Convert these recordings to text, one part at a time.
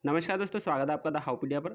नमस्कार दोस्तों, स्वागत है आपका द हाउपीडिया पर।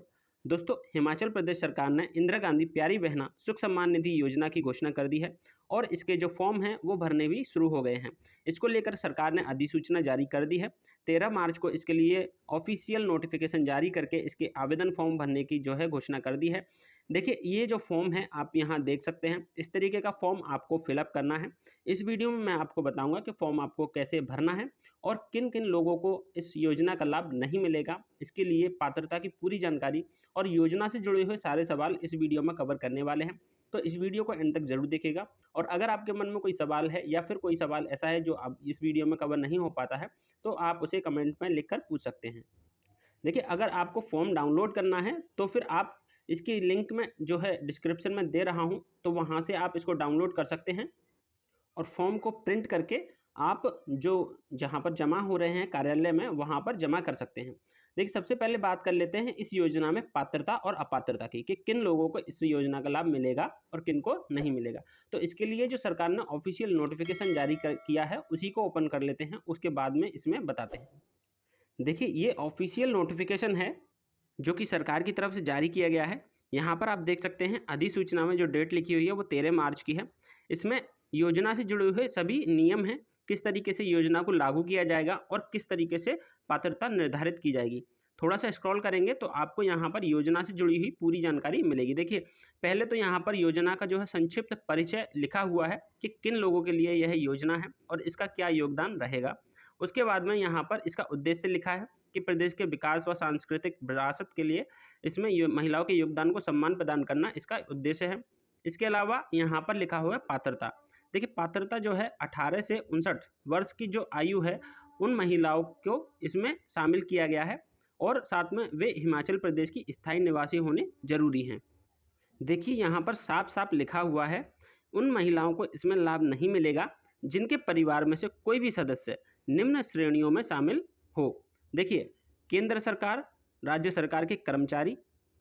दोस्तों, हिमाचल प्रदेश सरकार ने इंदिरा गांधी प्यारी बहना सुख सम्मान निधि योजना की घोषणा कर दी है और इसके जो फॉर्म हैं वो भरने भी शुरू हो गए हैं। इसको लेकर सरकार ने अधिसूचना जारी कर दी है। 13 मार्च को इसके लिए ऑफिशियल नोटिफिकेशन जारी करके इसके आवेदन फॉर्म भरने की जो है घोषणा कर दी है। देखिए, ये जो फॉर्म है आप यहाँ देख सकते हैं, इस तरीके का फॉर्म आपको फिलअप करना है। इस वीडियो में मैं आपको बताऊंगा कि फॉर्म आपको कैसे भरना है और किन किन लोगों को इस योजना का लाभ नहीं मिलेगा। इसके लिए पात्रता की पूरी जानकारी और योजना से जुड़े हुए सारे सवाल इस वीडियो में कवर करने वाले हैं। तो इस वीडियो को एंड तक जरूर देखिएगा और अगर आपके मन में कोई सवाल है या फिर कोई सवाल ऐसा है जो अब इस वीडियो में कवर नहीं हो पाता है तो आप उसे कमेंट में लिखकर पूछ सकते हैं। देखिए, अगर आपको फॉर्म डाउनलोड करना है तो फिर आप इसकी लिंक में जो है डिस्क्रिप्शन में दे रहा हूँ, तो वहाँ से आप इसको डाउनलोड कर सकते हैं और फॉर्म को प्रिंट करके आप जो जहाँ पर जमा हो रहे हैं कार्यालय में वहाँ पर जमा कर सकते हैं। देखिए, सबसे पहले बात कर लेते हैं इस योजना में पात्रता और अपात्रता की कि किन लोगों को इस योजना का लाभ मिलेगा और किन को नहीं मिलेगा। तो इसके लिए जो सरकार ने ऑफिशियल नोटिफिकेशन जारी किया है उसी को ओपन कर लेते हैं, उसके बाद में इसमें बताते हैं। देखिए, ये ऑफिशियल नोटिफिकेशन है जो कि सरकार की तरफ से जारी किया गया है। यहाँ पर आप देख सकते हैं अधिसूचना में जो डेट लिखी हुई है वो 13 मार्च की है। इसमें योजना से जुड़े हुए सभी नियम हैं, किस तरीके से योजना को लागू किया जाएगा और किस तरीके से पात्रता निर्धारित की जाएगी। थोड़ा सा स्क्रॉल करेंगे तो आपको यहाँ पर योजना से जुड़ी हुई पूरी जानकारी मिलेगी। देखिए, पहले तो यहाँ पर योजना का जो है संक्षिप्त परिचय लिखा हुआ है कि किन लोगों के लिए यह योजना है और इसका क्या योगदान रहेगा। उसके बाद में यहाँ पर इसका उद्देश्य लिखा है कि प्रदेश के विकास व सांस्कृतिक विरासत के लिए इसमें महिलाओं के योगदान को सम्मान प्रदान करना इसका उद्देश्य है। इसके अलावा यहाँ पर लिखा हुआ है पात्रता। देखिए, पात्रता जो है 18 से 59 वर्ष की जो आयु है उन महिलाओं को इसमें शामिल किया गया है और साथ में वे हिमाचल प्रदेश की स्थायी निवासी होने जरूरी हैं। देखिए, यहाँ पर साफ साफ लिखा हुआ है उन महिलाओं को इसमें लाभ नहीं मिलेगा जिनके परिवार में से कोई भी सदस्य निम्न श्रेणियों में शामिल हो। देखिए, केंद्र सरकार, राज्य सरकार के कर्मचारी,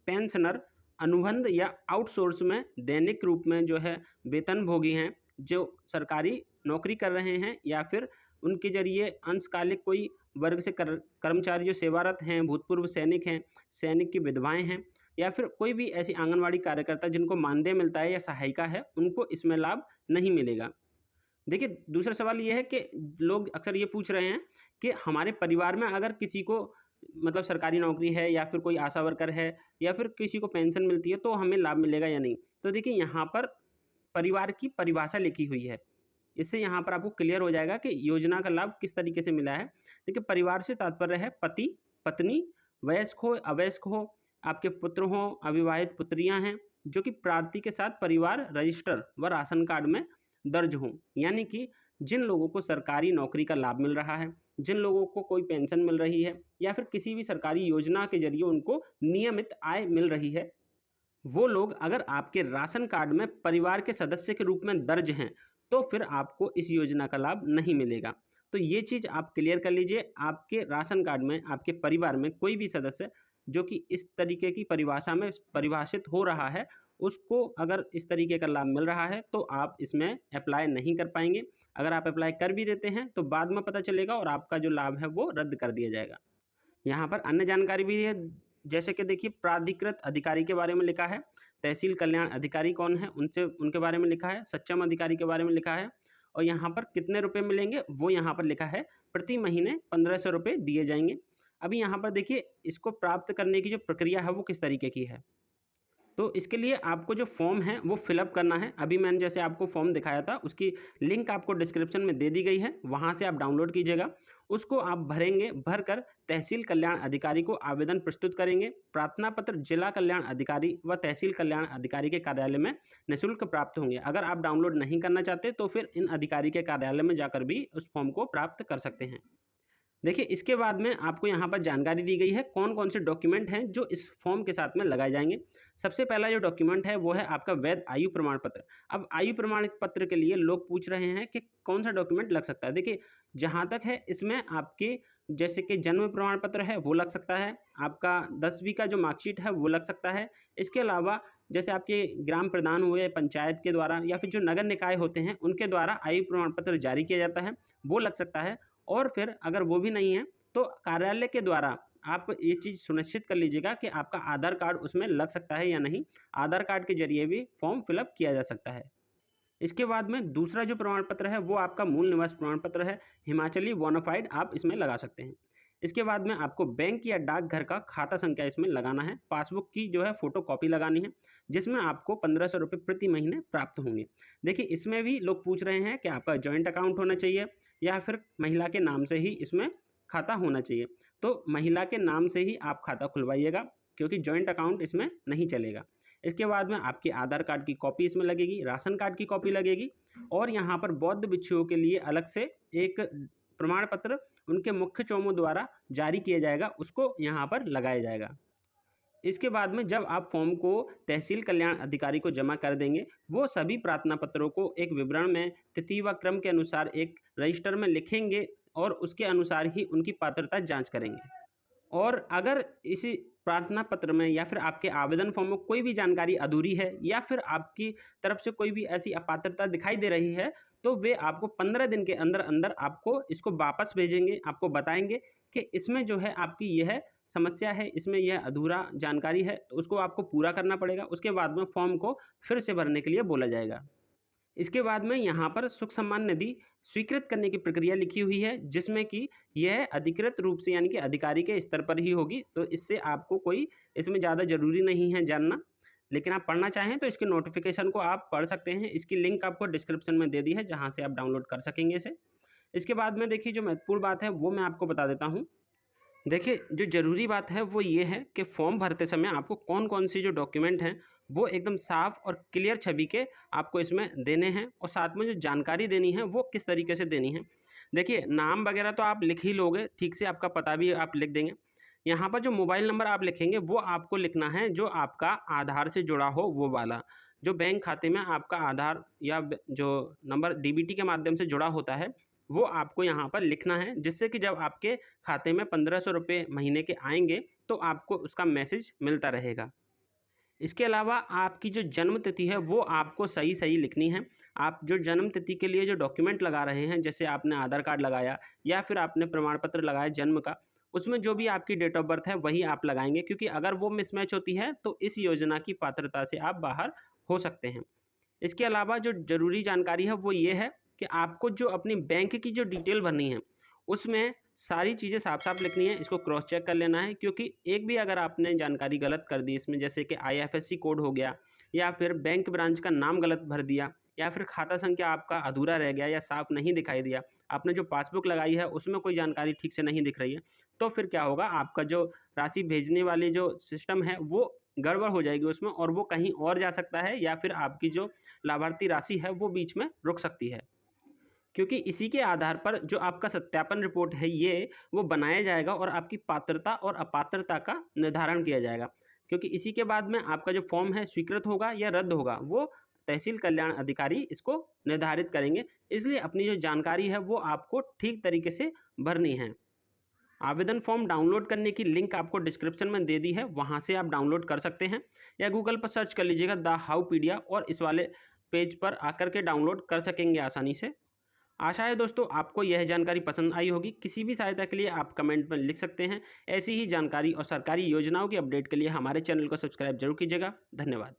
पेंशनर, अनुबंध या आउटसोर्स में दैनिक रूप में जो है वेतनभोगी हैं, जो सरकारी नौकरी कर रहे हैं या फिर उनके जरिए अंशकालिक कोई वर्ग से कर्मचारी जो सेवारत हैं, भूतपूर्व सैनिक हैं, सैनिक की विधवाएं हैं या फिर कोई भी ऐसी आंगनवाड़ी कार्यकर्ता जिनको मानदेय मिलता है या सहायिका है, उनको इसमें लाभ नहीं मिलेगा। देखिए, दूसरा सवाल ये है कि लोग अक्सर ये पूछ रहे हैं कि हमारे परिवार में अगर किसी को मतलब सरकारी नौकरी है या फिर कोई आशा वर्कर है या फिर किसी को पेंशन मिलती है तो हमें लाभ मिलेगा या नहीं। तो देखिए, यहाँ पर परिवार की परिभाषा लिखी हुई है। इससे यहाँ पर आपको क्लियर हो जाएगा कि योजना का लाभ किस तरीके से मिला है। देखिए, परिवार से तात्पर्य है पति, पत्नी, वयस्क हो, अवयस्क हो, आपके पुत्र हो, अविवाहित पुत्रियां हैं जो कि प्रार्थी के साथ परिवार रजिस्टर व राशन कार्ड में दर्ज हों। यानी कि जिन लोगों को सरकारी नौकरी का लाभ मिल रहा है, जिन लोगों को कोई पेंशन मिल रही है या फिर किसी भी सरकारी योजना के जरिए उनको नियमित आय मिल रही है, वो लोग अगर आपके राशन कार्ड में परिवार के सदस्य के रूप में दर्ज हैं तो फिर आपको इस योजना का लाभ नहीं मिलेगा। तो ये चीज़ आप क्लियर कर लीजिए। आपके राशन कार्ड में आपके परिवार में कोई भी सदस्य जो कि इस तरीके की परिभाषा में परिभाषित हो रहा है, उसको अगर इस तरीके का लाभ मिल रहा है तो आप इसमें अप्लाई नहीं कर पाएंगे। अगर आप अप्लाई कर भी देते हैं तो बाद में पता चलेगा और आपका जो लाभ है वो रद्द कर दिया जाएगा। यहाँ पर अन्य जानकारी भी है, जैसे कि देखिए, प्राधिकृत अधिकारी के बारे में लिखा है, तहसील कल्याण अधिकारी कौन है उनसे उनके बारे में लिखा है, सक्षम अधिकारी के बारे में लिखा है और यहाँ पर कितने रुपए मिलेंगे वो यहाँ पर लिखा है। प्रति महीने 1500 रुपये दिए जाएंगे। अभी यहाँ पर देखिए, इसको प्राप्त करने की जो प्रक्रिया है वो किस तरीके की है। तो इसके लिए आपको जो फॉर्म है वो फिलअप करना है। अभी मैंने जैसे आपको फॉर्म दिखाया था उसकी लिंक आपको डिस्क्रिप्शन में दे दी गई है, वहाँ से आप डाउनलोड कीजिएगा। उसको आप भरेंगे, भरकर तहसील कल्याण अधिकारी को आवेदन प्रस्तुत करेंगे। प्रार्थना पत्र जिला कल्याण अधिकारी व तहसील कल्याण अधिकारी के कार्यालय में निःशुल्क प्राप्त होंगे। अगर आप डाउनलोड नहीं करना चाहते तो फिर इन अधिकारी के कार्यालय में जाकर भी उस फॉर्म को प्राप्त कर सकते हैं। देखिए, इसके बाद में आपको यहाँ पर जानकारी दी गई है कौन कौन से डॉक्यूमेंट हैं जो इस फॉर्म के साथ में लगाए जाएंगे। सबसे पहला जो डॉक्यूमेंट है वो है आपका वैध आयु प्रमाण पत्र। अब आयु प्रमाण पत्र के लिए लोग पूछ रहे हैं कि कौन सा डॉक्यूमेंट लग सकता है। देखिए, जहाँ तक है इसमें आपके जैसे कि जन्म प्रमाण पत्र है वो लग सकता है, आपका 10वीं का जो मार्कशीट है वो लग सकता है। इसके अलावा जैसे आपके ग्राम प्रधान हुए पंचायत के द्वारा या फिर जो नगर निकाय होते हैं उनके द्वारा आयु प्रमाण पत्र जारी किया जाता है वो लग सकता है। और फिर अगर वो भी नहीं है तो कार्यालय के द्वारा आप ये चीज़ सुनिश्चित कर लीजिएगा कि आपका आधार कार्ड उसमें लग सकता है या नहीं। आधार कार्ड के ज़रिए भी फॉर्म फिलअप किया जा सकता है। इसके बाद में दूसरा जो प्रमाण पत्र है वो आपका मूल निवास प्रमाण पत्र है, हिमाचली बोनाफाइड आप इसमें लगा सकते हैं। इसके बाद में आपको बैंक या डाकघर का खाता संख्या इसमें लगाना है, पासबुक की जो है फ़ोटोकॉपी लगानी है, जिसमें आपको 1500 रुपये प्रति महीने प्राप्त होंगे। देखिए इसमें भी लोग पूछ रहे हैं कि आपका जॉइंट अकाउंट होना चाहिए या फिर महिला के नाम से ही इसमें खाता होना चाहिए। तो महिला के नाम से ही आप खाता खुलवाइएगा, क्योंकि जॉइंट अकाउंट इसमें नहीं चलेगा। इसके बाद में आपके आधार कार्ड की कॉपी इसमें लगेगी, राशन कार्ड की कॉपी लगेगी और यहाँ पर बौद्ध भिक्षुओं के लिए अलग से एक प्रमाण पत्र उनके मुख्य चोमों द्वारा जारी किया जाएगा, उसको यहाँ पर लगाया जाएगा। इसके बाद में जब आप फॉर्म को तहसील कल्याण अधिकारी को जमा कर देंगे, वो सभी प्रार्थना पत्रों को एक विवरण में तिथि व क्रम के अनुसार एक रजिस्टर में लिखेंगे और उसके अनुसार ही उनकी पात्रता जाँच करेंगे। और अगर इसी प्रार्थना पत्र में या फिर आपके आवेदन फॉर्म में कोई भी जानकारी अधूरी है या फिर आपकी तरफ से कोई भी ऐसी अपात्रता दिखाई दे रही है, तो वे आपको 15 दिन के अंदर अंदर आपको इसको वापस भेजेंगे, आपको बताएंगे कि इसमें जो है आपकी यह समस्या है, इसमें यह अधूरा जानकारी है, तो उसको आपको पूरा करना पड़ेगा। उसके बाद में फॉर्म को फिर से भरने के लिए बोला जाएगा। इसके बाद में यहाँ पर सुख सम्मान निधि स्वीकृत करने की प्रक्रिया लिखी हुई है, जिसमें कि यह अधिकृत रूप से यानी कि अधिकारी के स्तर पर ही होगी। तो इससे आपको कोई इसमें ज़्यादा ज़रूरी नहीं है जानना, लेकिन आप पढ़ना चाहें तो इसके नोटिफिकेशन को आप पढ़ सकते हैं। इसकी लिंक आपको डिस्क्रिप्शन में दे दी है, जहाँ से आप डाउनलोड कर सकेंगे इसे। इसके बाद में देखिए जो महत्वपूर्ण बात है वो मैं आपको बता देता हूँ। देखिए जो ज़रूरी बात है वो ये है कि फॉर्म भरते समय आपको कौन-कौन सी जो डॉक्यूमेंट हैं वो एकदम साफ और क्लियर छवि के आपको इसमें देने हैं और साथ में जो जानकारी देनी है वो किस तरीके से देनी है। देखिए नाम वगैरह तो आप लिख ही लोगे, ठीक से आपका पता भी आप लिख देंगे। यहाँ पर जो मोबाइल नंबर आप लिखेंगे वो आपको लिखना है जो आपका आधार से जुड़ा हो वो वाला। जो बैंक खाते में आपका आधार या जो नंबर डीबीटी के माध्यम से जुड़ा होता है वो आपको यहाँ पर लिखना है, जिससे कि जब आपके खाते में 1500 रुपये महीने के आएँगे तो आपको उसका मैसेज मिलता रहेगा। इसके अलावा आपकी जो जन्म तिथि है वो आपको सही-सही लिखनी है। आप जो जन्म तिथि के लिए जो डॉक्यूमेंट लगा रहे हैं, जैसे आपने आधार कार्ड लगाया या फिर आपने प्रमाण पत्र लगाया जन्म का, उसमें जो भी आपकी डेट ऑफ बर्थ है वही आप लगाएँगे, क्योंकि अगर वो मिसमैच होती है तो इस योजना की पात्रता से आप बाहर हो सकते हैं। इसके अलावा जो ज़रूरी जानकारी है वो ये है कि आपको जो अपनी बैंक की जो डिटेल भरनी है, उसमें सारी चीज़ें साफ-साफ लिखनी है, इसको क्रॉस चेक कर लेना है, क्योंकि एक भी अगर आपने जानकारी गलत कर दी इसमें, जैसे कि आईएफएससी कोड हो गया या फिर बैंक ब्रांच का नाम गलत भर दिया या फिर खाता संख्या आपका अधूरा रह गया या साफ नहीं दिखाई दिया, आपने जो पासबुक लगाई है उसमें कोई जानकारी ठीक से नहीं दिख रही है, तो फिर क्या होगा, आपका जो राशि भेजने वाली जो सिस्टम है वो गड़बड़ हो जाएगी उसमें और वो कहीं और जा सकता है या फिर आपकी जो लाभार्थी राशि है वो बीच में रुक सकती है। क्योंकि इसी के आधार पर जो आपका सत्यापन रिपोर्ट है ये वो बनाया जाएगा और आपकी पात्रता और अपात्रता का निर्धारण किया जाएगा। क्योंकि इसी के बाद में आपका जो फॉर्म है स्वीकृत होगा या रद्द होगा, वो तहसील कल्याण अधिकारी इसको निर्धारित करेंगे। इसलिए अपनी जो जानकारी है वो आपको ठीक तरीके से भरनी है। आवेदन फॉर्म डाउनलोड करने की लिंक आपको डिस्क्रिप्शन में दे दी है, वहाँ से आप डाउनलोड कर सकते हैं या गूगल पर सर्च कर लीजिएगा द हाउपीडिया और इस वाले पेज पर आकर के डाउनलोड कर सकेंगे आसानी से। आशा है दोस्तों आपको यह जानकारी पसंद आई होगी। किसी भी सहायता के लिए आप कमेंट में लिख सकते हैं। ऐसी ही जानकारी और सरकारी योजनाओं की अपडेट के लिए हमारे चैनल को सब्सक्राइब जरूर कीजिएगा। धन्यवाद।